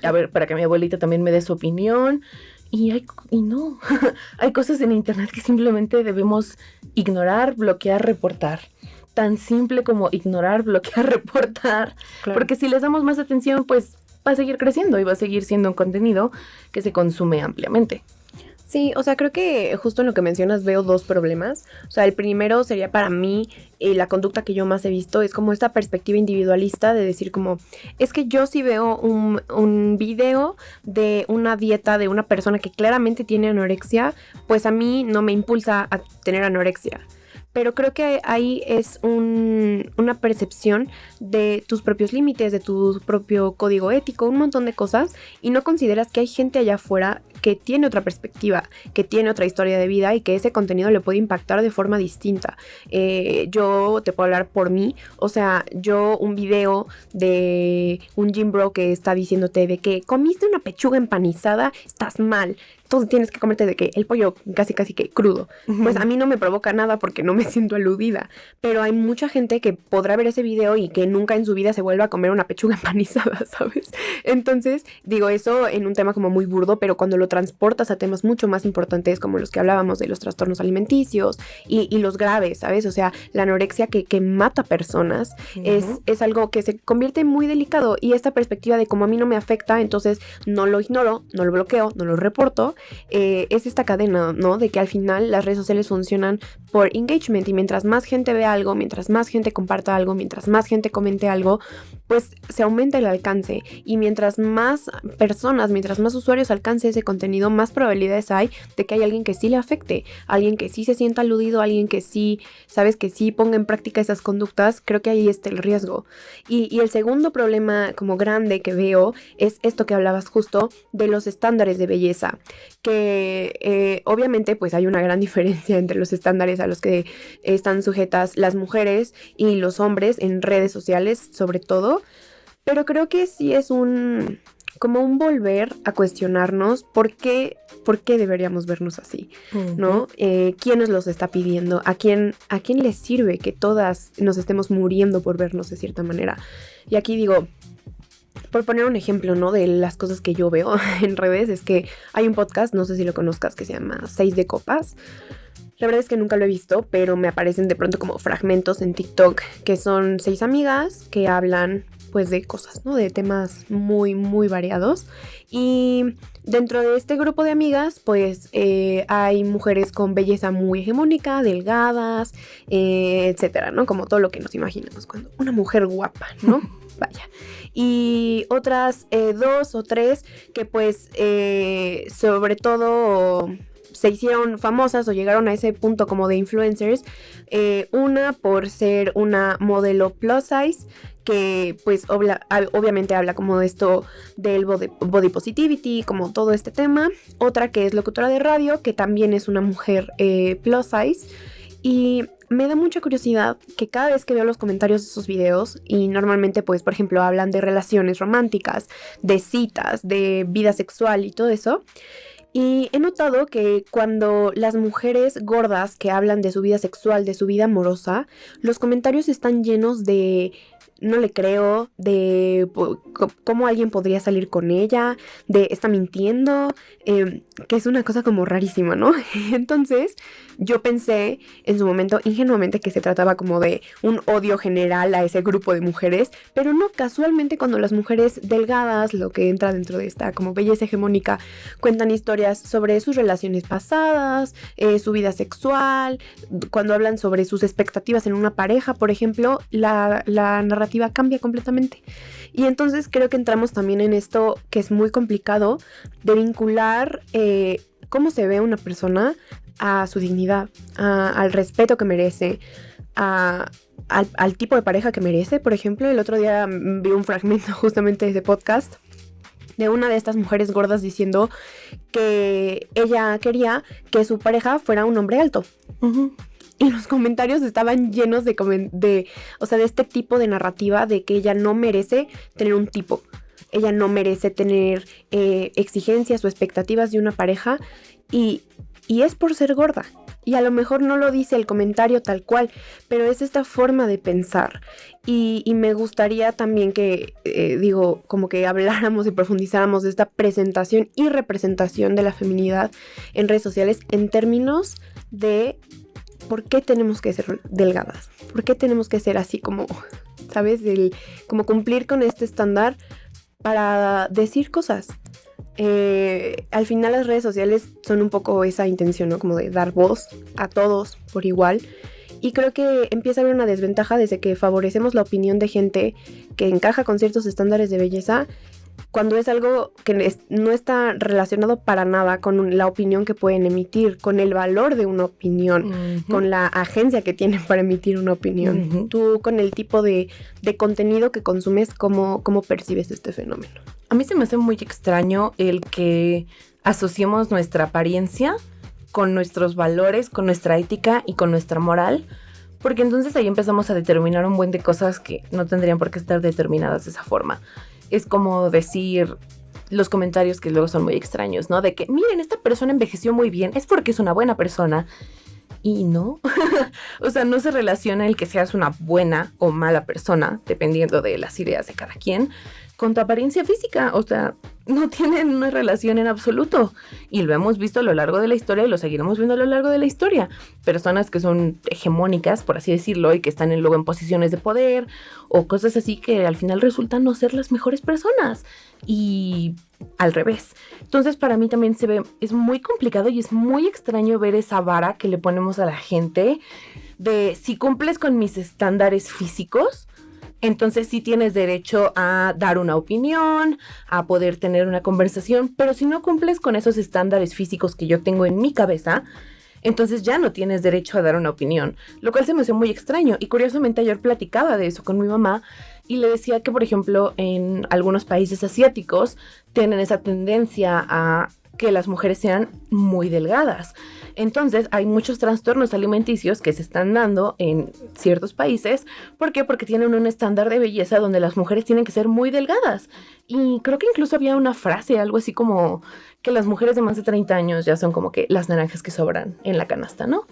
a ver, para que mi abuelita también me dé su opinión. Y no, hay cosas en internet que simplemente debemos ignorar, bloquear, reportar. Tan simple como ignorar, bloquear, reportar. Claro. Porque si les damos más atención, pues va a seguir creciendo y va a seguir siendo un contenido que se consume ampliamente. Sí, o sea, creo que justo en lo que mencionas veo dos problemas. O sea, el primero sería para mí, la conducta que yo más he visto es como esta perspectiva individualista de decir como, es que yo sí veo un video de una dieta de una persona que claramente tiene anorexia, pues a mí no me impulsa a tener anorexia. Pero creo que ahí es una percepción de tus propios límites, de tu propio código ético, un montón de cosas, y no consideras que hay gente allá afuera que tiene otra perspectiva, que tiene otra historia de vida y que ese contenido le puede impactar de forma distinta. Yo te puedo hablar por mí, o sea, yo un video de un gym bro que está diciéndote de que comiste una pechuga empanizada, estás mal. Tú tienes que comerte de que el pollo casi que crudo. Pues a mí no me provoca nada porque no me siento aludida. Pero hay mucha gente que podrá ver ese video y que nunca en su vida se vuelva a comer una pechuga empanizada, ¿sabes? Entonces, digo eso en un tema como muy burdo, pero cuando lo transportas a temas mucho más importantes como los que hablábamos de los trastornos alimenticios y los graves, ¿sabes? O sea, la anorexia que mata personas es algo que se convierte muy delicado, y esta perspectiva de como a mí no me afecta, entonces no lo ignoro, no lo bloqueo, no lo reporto. Es esta cadena, ¿no? De que al final las redes sociales funcionan por engagement, y mientras más gente ve algo, mientras más gente comparta algo, mientras más gente comente algo, pues se aumenta el alcance, y mientras más personas, mientras más usuarios alcance ese contenido, más probabilidades hay de que hay alguien que sí le afecte, alguien que sí se sienta aludido, alguien que sí, sabes, que sí ponga en práctica esas conductas. Creo que ahí está el riesgo. Y el segundo problema como grande que veo es esto que hablabas justo de los estándares de belleza, que obviamente pues hay una gran diferencia entre los estándares a los que están sujetas las mujeres y los hombres en redes sociales sobre todo, pero creo que sí es como un volver a cuestionarnos por qué deberíamos vernos así, ¿no? ¿Quién nos los está pidiendo? ¿A quién les sirve que todas nos estemos muriendo por vernos de cierta manera? Y aquí digo, por poner un ejemplo, ¿no? De las cosas que yo veo en redes, es que hay un podcast, no sé si lo conozcas, que se llama 6 de Copas. La verdad es que nunca lo he visto, pero me aparecen de pronto como fragmentos en TikTok, que son 6 amigas que hablan pues de cosas, ¿no? De temas muy, muy variados. Y dentro de este grupo de amigas, pues hay mujeres con belleza muy hegemónica, delgadas, etcétera, ¿no? Como todo lo que nos imaginamos cuando una mujer guapa, ¿no? Vaya. Y otras 2 o 3 que pues sobre todo se hicieron famosas o llegaron a ese punto como de influencers. Una por ser una modelo plus size, que pues obviamente habla como de esto del body positivity, como todo este tema. Otra que es locutora de radio, que también es una mujer plus size. Y me da mucha curiosidad que cada vez que veo los comentarios de esos videos, y normalmente pues por ejemplo hablan de relaciones románticas, de citas, de vida sexual y todo eso, y he notado que cuando las mujeres gordas que hablan de su vida sexual, de su vida amorosa, los comentarios están llenos de no le creo, de cómo alguien podría salir con ella, de está mintiendo, que es una cosa como rarísima, ¿no? Entonces yo pensé en su momento ingenuamente que se trataba como de un odio general a ese grupo de mujeres, pero no, casualmente cuando las mujeres delgadas, lo que entra dentro de esta como belleza hegemónica, cuentan historias sobre sus relaciones pasadas, su vida sexual, cuando hablan sobre sus expectativas en una pareja, por ejemplo, la narrativa cambia completamente. Y entonces creo que entramos también en esto que es muy complicado de vincular cómo se ve una persona a su dignidad, al respeto que merece, al tipo de pareja que merece. Por ejemplo, el otro día vi un fragmento justamente de ese podcast de una de estas mujeres gordas diciendo que ella quería que su pareja fuera un hombre alto. Y los comentarios estaban llenos de este tipo de narrativa de que ella no merece tener un tipo. Ella no merece tener exigencias o expectativas de una pareja, y es por ser gorda. Y a lo mejor no lo dice el comentario tal cual, pero es esta forma de pensar. Y me gustaría también que, como que habláramos y profundizáramos de esta presentación y representación de la feminidad en redes sociales en términos de ¿por qué tenemos que ser delgadas? ¿Por qué tenemos que ser así como, ¿sabes? Como cumplir con este estándar para decir cosas. Al final las redes sociales son un poco esa intención, ¿no? Como de dar voz a todos por igual. Y creo que empieza a haber una desventaja desde que favorecemos la opinión de gente que encaja con ciertos estándares de belleza, cuando es algo que no está relacionado para nada con la opinión que pueden emitir, con el valor de una opinión, con la agencia que tienen para emitir una opinión. Tú, con el tipo de contenido que consumes, ¿cómo percibes este fenómeno? A mí se me hace muy extraño el que asociemos nuestra apariencia con nuestros valores, con nuestra ética y con nuestra moral, porque entonces ahí empezamos a determinar un buen de cosas que no tendrían por qué estar determinadas de esa forma. Es como decir los comentarios que luego son muy extraños, ¿no? De que, miren, esta persona envejeció muy bien, es porque es una buena persona. Y no, o sea, no se relaciona el que seas una buena o mala persona, dependiendo de las ideas de cada quien, con tu apariencia física. O sea, no tienen una relación en absoluto. Y lo hemos visto a lo largo de la historia y lo seguiremos viendo a lo largo de la historia. Personas que son hegemónicas, por así decirlo, y que están luego en posiciones de poder o cosas así que al final resultan no ser las mejores personas. Y al revés. Entonces, para mí también es muy complicado y es muy extraño ver esa vara que le ponemos a la gente de si cumples con mis estándares físicos, entonces sí tienes derecho a dar una opinión, a poder tener una conversación, pero si no cumples con esos estándares físicos que yo tengo en mi cabeza, entonces ya no tienes derecho a dar una opinión, lo cual se me hace muy extraño. Y curiosamente ayer platicaba de eso con mi mamá y le decía que, por ejemplo, en algunos países asiáticos tienen esa tendencia a que las mujeres sean muy delgadas. Entonces hay muchos trastornos alimenticios que se están dando en ciertos países. ¿Por qué? Porque tienen un estándar de belleza donde las mujeres tienen que ser muy delgadas. Y creo que incluso había una frase, algo así como que las mujeres de más de 30 años ya son como que las naranjas que sobran en la canasta, ¿no?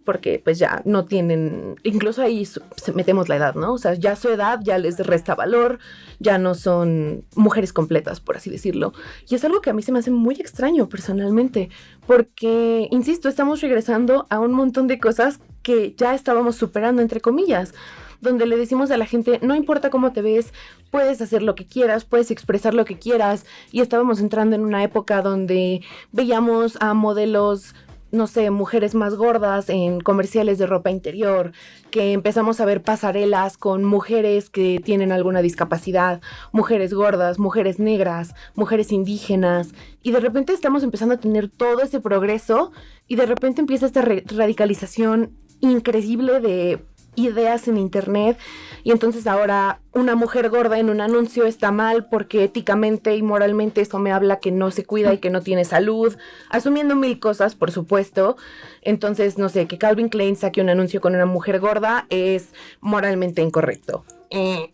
Porque pues ya no tienen, incluso ahí metemos la edad, ¿no? O sea, ya su edad ya les resta valor, ya no son mujeres completas, por así decirlo. Y es algo que a mí se me hace muy extraño personalmente, porque, insisto, estamos regresando a un montón de cosas que ya estábamos superando, entre comillas, donde le decimos a la gente, no importa cómo te ves, puedes hacer lo que quieras, puedes expresar lo que quieras. Y estábamos entrando en una época donde veíamos a modelos, no sé, mujeres más gordas en comerciales de ropa interior, que empezamos a ver pasarelas con mujeres que tienen alguna discapacidad, mujeres gordas, mujeres negras, mujeres indígenas, y de repente estamos empezando a tener todo ese progreso y de repente empieza esta radicalización increíble de ideas en internet. Y entonces ahora una mujer gorda en un anuncio está mal porque éticamente y moralmente eso me habla que no se cuida y que no tiene salud, asumiendo mil cosas, por supuesto. Entonces, no sé, que Calvin Klein saque un anuncio con una mujer gorda es moralmente incorrecto.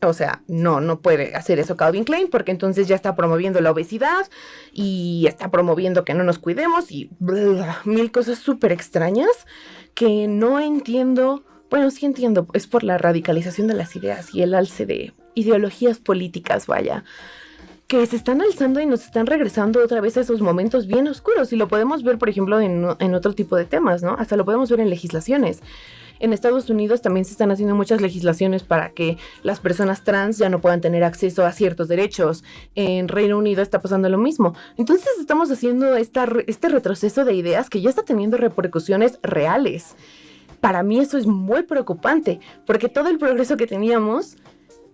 O sea, no puede hacer eso Calvin Klein, porque entonces ya está promoviendo la obesidad y está promoviendo que no nos cuidemos y mil cosas súper extrañas que no entiendo. Bueno, sí entiendo, es por la radicalización de las ideas y el alce de ideologías políticas, vaya, que se están alzando y nos están regresando otra vez a esos momentos bien oscuros. Y lo podemos ver, por ejemplo, en otro tipo de temas, ¿no? Hasta lo podemos ver en legislaciones. En Estados Unidos también se están haciendo muchas legislaciones para que las personas trans ya no puedan tener acceso a ciertos derechos. En Reino Unido está pasando lo mismo. Entonces estamos haciendo este retroceso de ideas que ya está teniendo repercusiones reales. Para mí eso es muy preocupante, porque todo el progreso que teníamos,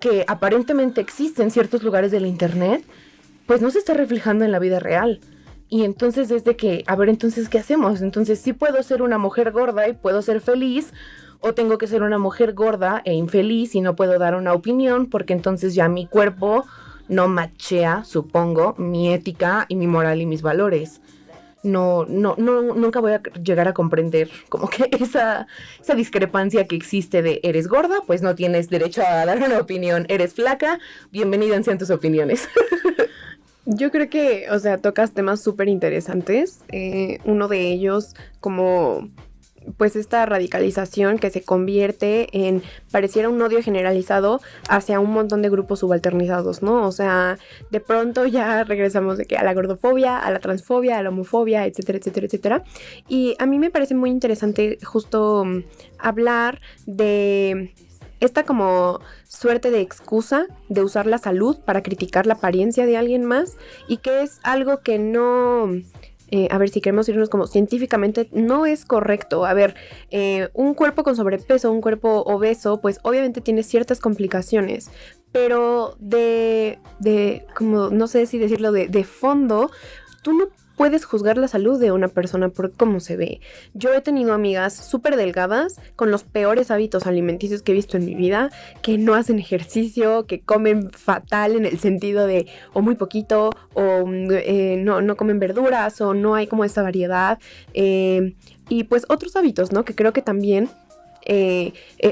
que aparentemente existe en ciertos lugares del internet, pues no se está reflejando en la vida real. Y entonces desde que, a ver, entonces, ¿qué hacemos? Entonces, ¿sí puedo ser una mujer gorda y puedo ser feliz? ¿O tengo que ser una mujer gorda e infeliz y no puedo dar una opinión? Porque entonces ya mi cuerpo no machea, supongo, mi ética y mi moral y mis valores. Nunca voy a llegar a comprender como que esa discrepancia que existe de eres gorda, pues no tienes derecho a dar una opinión, eres flaca, bienvenidas sean tus opiniones. Yo creo que, o sea, tocas temas súper interesantes. Uno de ellos, como pues esta radicalización que se convierte en, pareciera un odio generalizado hacia un montón de grupos subalternizados, ¿no? O sea, de pronto ya regresamos de que a la gordofobia, a la transfobia, a la homofobia, etcétera, etcétera, etcétera. Y a mí me parece muy interesante justo hablar de esta como suerte de excusa de usar la salud para criticar la apariencia de alguien más, y que es algo que no... a ver, si queremos irnos como científicamente, no es correcto. A ver, un cuerpo con sobrepeso, un cuerpo obeso, pues obviamente tiene ciertas complicaciones, pero como no sé si decirlo, de fondo, tú no puedes juzgar la salud de una persona por cómo se ve. Yo he tenido amigas súper delgadas con los peores hábitos alimenticios que he visto en mi vida, que no hacen ejercicio, que comen fatal en el sentido de o muy poquito, o no comen verduras, o no hay como esa variedad. Y pues otros hábitos, ¿no? Que creo que también...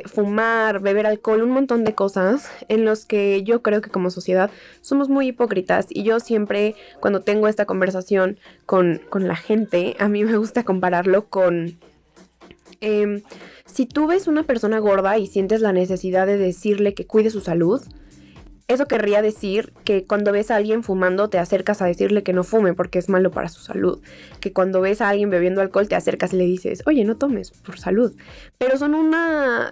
fumar, beber alcohol, un montón de cosas en los que yo creo que como sociedad somos muy hipócritas, y yo siempre cuando tengo esta conversación con la gente, a mí me gusta compararlo con si tú ves una persona gorda y sientes la necesidad de decirle que cuide su salud. Eso querría decir que cuando ves a alguien fumando te acercas a decirle que no fume porque es malo para su salud. Que cuando ves a alguien bebiendo alcohol te acercas y le dices, oye, no tomes por salud. Pero son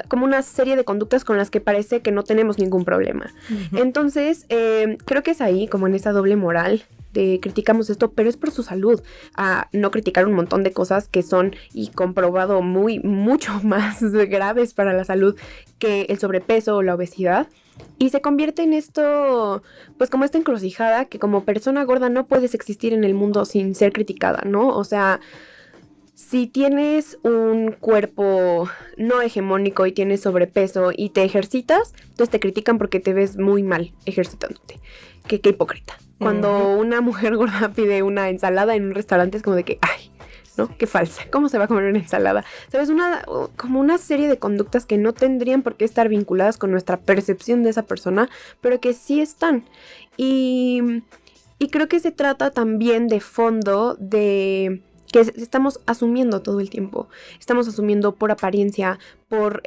como una serie de conductas con las que parece que no tenemos ningún problema. Uh-huh. Entonces, creo que es ahí, como en esa doble moral de criticamos esto, pero es por su salud, a no criticar un montón de cosas que son, y comprobado, mucho más graves para la salud que el sobrepeso o la obesidad. Y se convierte en esto, pues como esta encrucijada que como persona gorda no puedes existir en el mundo sin ser criticada, ¿no? O sea, si tienes un cuerpo no hegemónico y tienes sobrepeso y te ejercitas, entonces te critican porque te ves muy mal ejercitándote. Qué hipócrita. Cuando una mujer gorda pide una ensalada en un restaurante es como de que, ay, ¿no? Qué falsa. ¿Cómo se va a comer una ensalada? ¿Sabes? Como una serie de conductas que no tendrían por qué estar vinculadas con nuestra percepción de esa persona, pero que sí están. Y creo que se trata también de fondo de que estamos asumiendo todo el tiempo. Estamos asumiendo por apariencia, por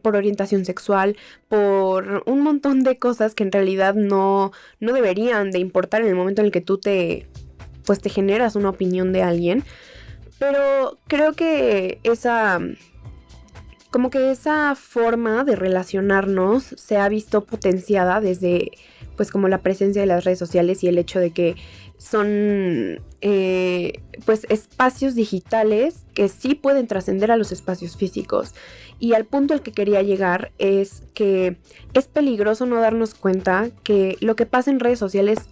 orientación sexual, por un montón de cosas que en realidad no deberían de importar en el momento en el que tú te generas una opinión de alguien. Pero creo que esa forma de relacionarnos se ha visto potenciada desde pues como la presencia de las redes sociales y el hecho de que son pues espacios digitales que sí pueden trascender a los espacios físicos. Y al punto al que quería llegar es que es peligroso no darnos cuenta que lo que pasa en redes sociales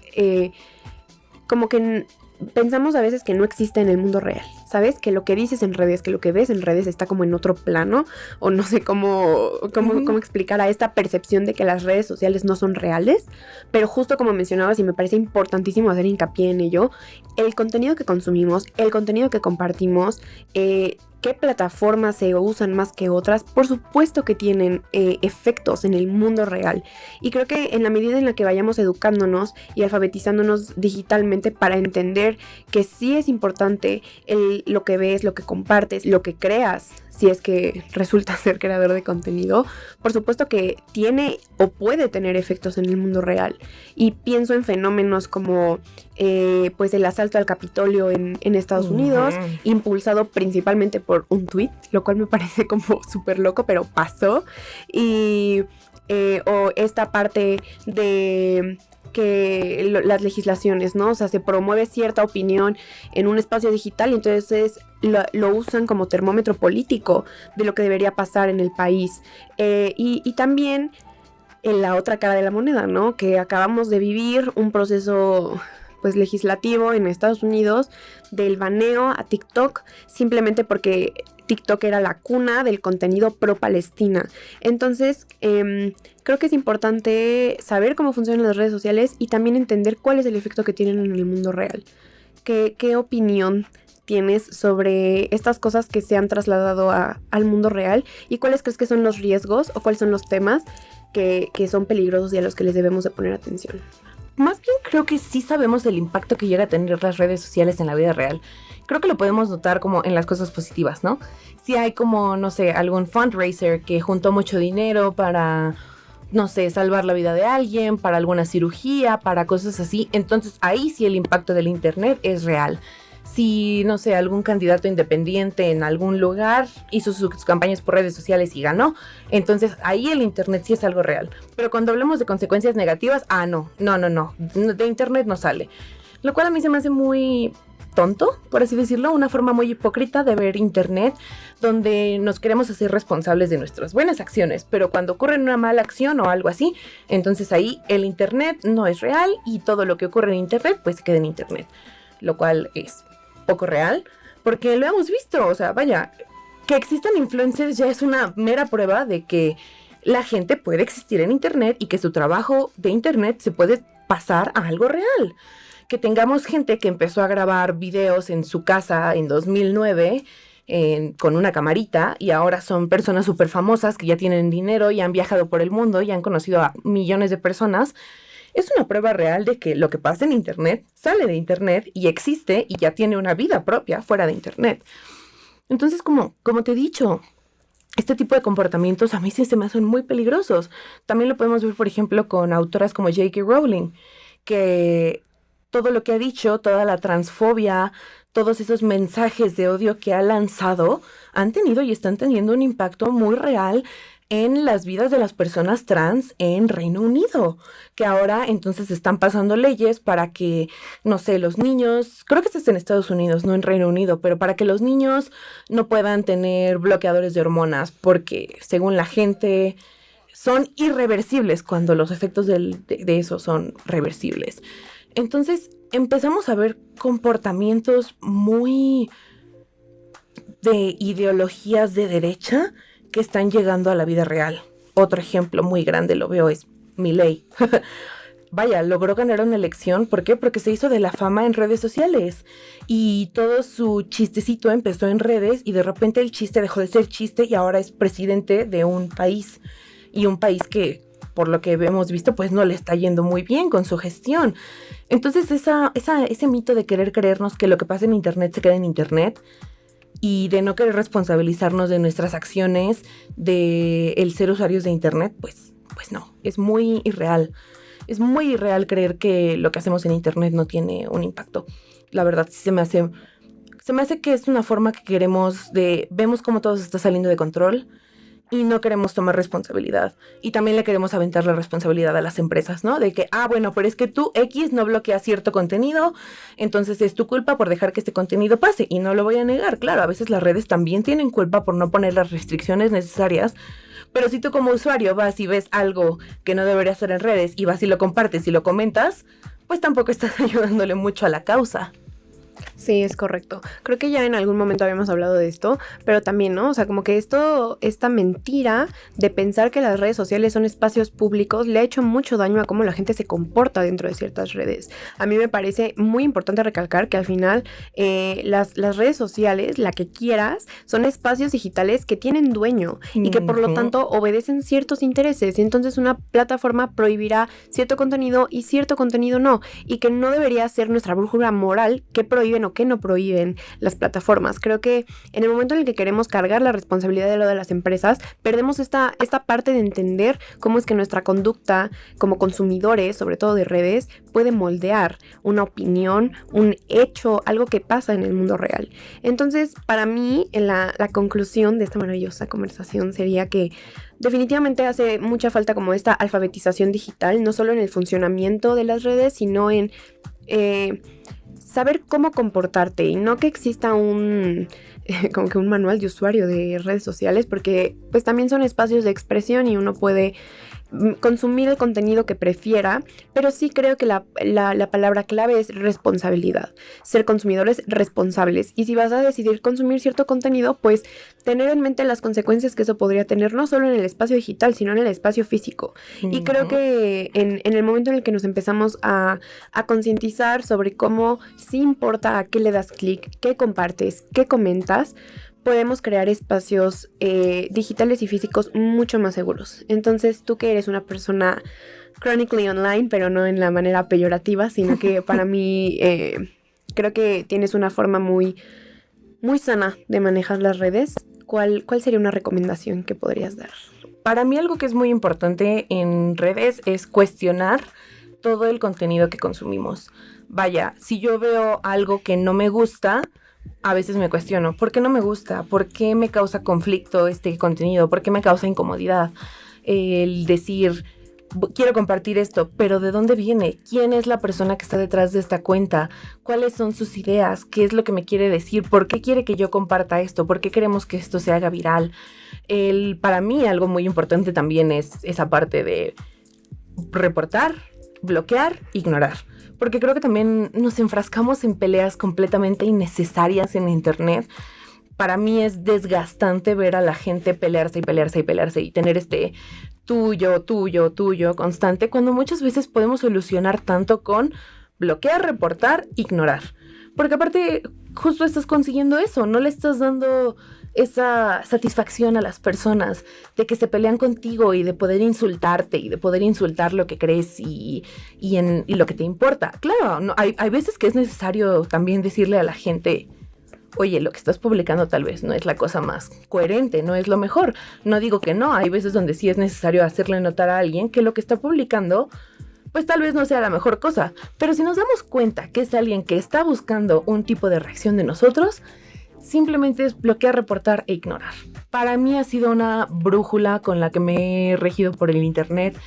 como que pensamos a veces que no existe en el mundo real, ¿sabes? Que lo que dices en redes, que lo que ves en redes está como en otro plano, o no sé cómo explicar a esta percepción de que las redes sociales no son reales, pero justo como mencionabas, y me parece importantísimo hacer hincapié en ello, el contenido que consumimos, el contenido que compartimos, qué plataformas se usan más que otras, por supuesto que tienen efectos en el mundo real. Y creo que en la medida en la que vayamos educándonos y alfabetizándonos digitalmente para entender que sí es importante lo que ves, lo que compartes, lo que creas, si es que resulta ser creador de contenido, por supuesto que tiene o puede tener efectos en el mundo real. Y pienso en fenómenos como pues el asalto al Capitolio en Estados Unidos, impulsado principalmente por un tweet, lo cual me parece como súper loco, pero pasó. Y o esta parte de que las legislaciones, ¿no? O sea, se promueve cierta opinión en un espacio digital y entonces lo usan como termómetro político de lo que debería pasar en el país. Y también en la otra cara de la moneda, ¿no? Que acabamos de vivir un proceso pues legislativo en Estados Unidos del baneo a TikTok simplemente porque TikTok era la cuna del contenido pro-Palestina. Entonces, creo que es importante saber cómo funcionan las redes sociales y también entender cuál es el efecto que tienen en el mundo real. ¿Qué opinión tienes sobre estas cosas que se han trasladado al mundo real? ¿Y cuáles crees que son los riesgos o cuáles son los temas que son peligrosos y a los que les debemos de poner atención? Más bien creo que sí sabemos del impacto que llega a tener las redes sociales en la vida real. Creo que lo podemos notar como en las cosas positivas, ¿no? Si hay como, no sé, algún fundraiser que juntó mucho dinero para, no sé, salvar la vida de alguien, para alguna cirugía, para cosas así, entonces ahí sí el impacto del internet es real. si, no sé, algún candidato independiente en algún lugar hizo sus campañas por redes sociales y ganó, entonces ahí el internet sí es algo real. Pero cuando hablamos de consecuencias negativas, no, de internet no sale. Lo cual a mí se me hace muy tonto, por así decirlo, una forma muy hipócrita de ver internet, donde nos queremos hacer responsables de nuestras buenas acciones, pero cuando ocurre una mala acción o algo así, entonces ahí el internet no es real y todo lo que ocurre en internet pues se queda en internet, lo cual es poco real, porque lo hemos visto, o sea, vaya, que existan influencers ya es una mera prueba de que la gente puede existir en internet y que su trabajo de internet se puede pasar a algo real. Que tengamos gente que empezó a grabar videos en su casa en 2009 con una camarita y ahora son personas súper famosas que ya tienen dinero y han viajado por el mundo y han conocido a millones de personas, es una prueba real de que lo que pasa en internet sale de internet y existe y ya tiene una vida propia fuera de internet. Entonces, como te he dicho, este tipo de comportamientos a mí sí se me hacen muy peligrosos. También lo podemos ver, por ejemplo, con autoras como J.K. Rowling, que todo lo que ha dicho, toda la transfobia, todos esos mensajes de odio que ha lanzado, han tenido y están teniendo un impacto muy real en las vidas de las personas trans en Reino Unido, que ahora entonces están pasando leyes para que, no sé, los niños, creo que esto es en Estados Unidos, no en Reino Unido, pero para que los niños no puedan tener bloqueadores de hormonas, porque según la gente son irreversibles cuando los efectos de eso son reversibles. Entonces empezamos a ver comportamientos muy de ideologías de derecha que están llegando a la vida real. Otro ejemplo muy grande lo veo es Milei. Vaya, logró ganar una elección. ¿Por qué? Porque se hizo de la fama en redes sociales. Y todo su chistecito empezó en redes y de repente el chiste dejó de ser chiste y ahora es presidente de un país. Y un país que, por lo que hemos visto, pues no le está yendo muy bien con su gestión. Entonces ese mito de querer creernos que lo que pasa en internet se queda en internet y de no querer responsabilizarnos de nuestras acciones, de el ser usuarios de internet, pues no, es muy irreal. Es muy irreal creer que lo que hacemos en internet no tiene un impacto. La verdad, sí se me hace que es una forma que vemos cómo todo se está saliendo de control y no queremos tomar responsabilidad. Y también le queremos aventar la responsabilidad a las empresas, ¿no? De que, bueno, pero es que tú, X, no bloqueas cierto contenido, entonces es tu culpa por dejar que este contenido pase. Y no lo voy a negar, claro, a veces las redes también tienen culpa por no poner las restricciones necesarias, pero si tú como usuario vas y ves algo que no debería estar en redes y vas y lo compartes y lo comentas, pues tampoco estás ayudándole mucho a la causa. Sí, es correcto. Creo que ya en algún momento habíamos hablado de esto, pero también, ¿no? O sea, como que esta mentira de pensar que las redes sociales son espacios públicos le ha hecho mucho daño a cómo la gente se comporta dentro de ciertas redes. A mí me parece muy importante recalcar que al final las redes sociales, la que quieras, son espacios digitales que tienen dueño y que por lo tanto obedecen ciertos intereses. Y entonces una plataforma prohibirá cierto contenido y cierto contenido no. Y que no debería ser nuestra brújula moral que prohíben o que no prohíben las plataformas. Creo que en el momento en el que queremos cargar la responsabilidad de lo de las empresas, perdemos esta parte de entender cómo es que nuestra conducta como consumidores, sobre todo de redes, puede moldear una opinión, un hecho, algo que pasa en el mundo real. Entonces, para mí, la conclusión de esta maravillosa conversación sería que definitivamente hace mucha falta como esta alfabetización digital, no solo en el funcionamiento de las redes, sino en saber cómo comportarte y no que exista como que un manual de usuario de redes sociales, porque pues también son espacios de expresión y uno puede consumir el contenido que prefiera, pero sí creo que la palabra clave es responsabilidad, ser consumidores responsables, y si vas a decidir consumir cierto contenido, pues tener en mente las consecuencias que eso podría tener, no solo en el espacio digital, sino en el espacio físico. Y creo que en el momento en el que nos empezamos a concientizar sobre cómo sí importa a qué le das clic, qué compartes, qué comentas, podemos crear espacios digitales y físicos mucho más seguros. Entonces, tú que eres una persona chronically online, pero no en la manera peyorativa, sino que para mí creo que tienes una forma muy, muy sana de manejar las redes. ¿Cuál sería una recomendación que podrías dar? Para mí algo que es muy importante en redes es cuestionar todo el contenido que consumimos. Vaya, si yo veo algo que no me gusta, a veces me cuestiono, ¿por qué no me gusta? ¿Por qué me causa conflicto este contenido? ¿Por qué me causa incomodidad? El decir, quiero compartir esto, pero ¿de dónde viene? ¿Quién es la persona que está detrás de esta cuenta? ¿Cuáles son sus ideas? ¿Qué es lo que me quiere decir? ¿Por qué quiere que yo comparta esto? ¿Por qué queremos que esto se haga viral? Para mí algo muy importante también es esa parte de reportar, bloquear, ignorar. Porque creo que también nos enfrascamos en peleas completamente innecesarias en internet. Para mí es desgastante ver a la gente pelearse y pelearse y pelearse y tener tuyo, tuyo, tuyo constante, cuando muchas veces podemos solucionar tanto con bloquear, reportar, ignorar. Porque aparte, justo estás consiguiendo eso, no le estás dando esa satisfacción a las personas de que se pelean contigo y de poder insultarte y de poder insultar lo que crees y lo que te importa. Claro, no, hay veces que es necesario también decirle a la gente, oye, lo que estás publicando tal vez no es la cosa más coherente, no es lo mejor. No digo que no, hay veces donde sí es necesario hacerle notar a alguien que lo que está publicando pues tal vez no sea la mejor cosa. Pero si nos damos cuenta que es alguien que está buscando un tipo de reacción de nosotros, simplemente es bloquear, reportar e ignorar. Para mí ha sido una brújula con la que me he regido por el internet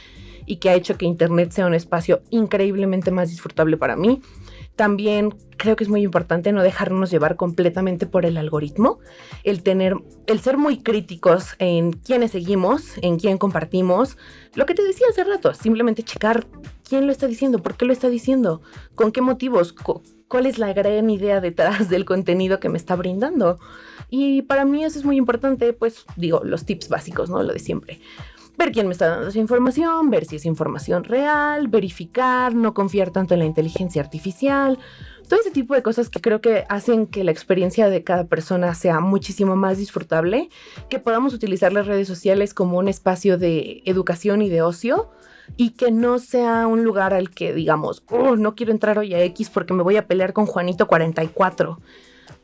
y que ha hecho que internet sea un espacio increíblemente más disfrutable para mí. También creo que es muy importante no dejarnos llevar completamente por el algoritmo, el ser muy críticos en quiénes seguimos, en quién compartimos. Lo que te decía hace rato, simplemente checar quién lo está diciendo, por qué lo está diciendo, con qué motivos, cuál es la gran idea detrás del contenido que me está brindando. Y para mí eso es muy importante, pues digo, los tips básicos, ¿no? Lo de siempre. Ver quién me está dando esa información, ver si es información real, verificar, no confiar tanto en la inteligencia artificial, todo ese tipo de cosas que creo que hacen que la experiencia de cada persona sea muchísimo más disfrutable, que podamos utilizar las redes sociales como un espacio de educación y de ocio y que no sea un lugar al que digamos, no quiero entrar hoy a X porque me voy a pelear con Juanito 44.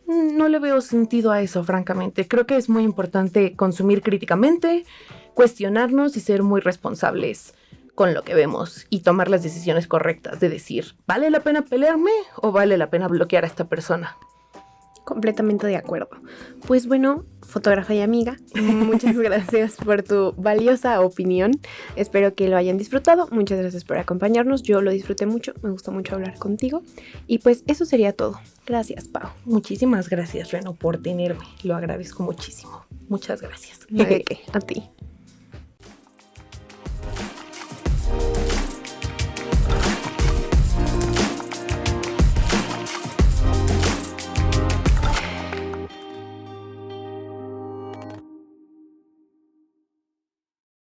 No le veo sentido a eso, francamente. Creo que es muy importante consumir críticamente, cuestionarnos y ser muy responsables con lo que vemos y tomar las decisiones correctas de decir, ¿vale la pena pelearme o vale la pena bloquear a esta persona? Completamente de acuerdo. Pues bueno, fotógrafa y amiga, muchas gracias por tu valiosa opinión. Espero que lo hayan disfrutado. Muchas gracias por acompañarnos. Yo lo disfruté mucho. Me gustó mucho hablar contigo. Y pues eso sería todo. Gracias, Pau. Muchísimas gracias, Reno, por tenerme. Lo agradezco muchísimo. Muchas gracias. ¿De qué? A ti.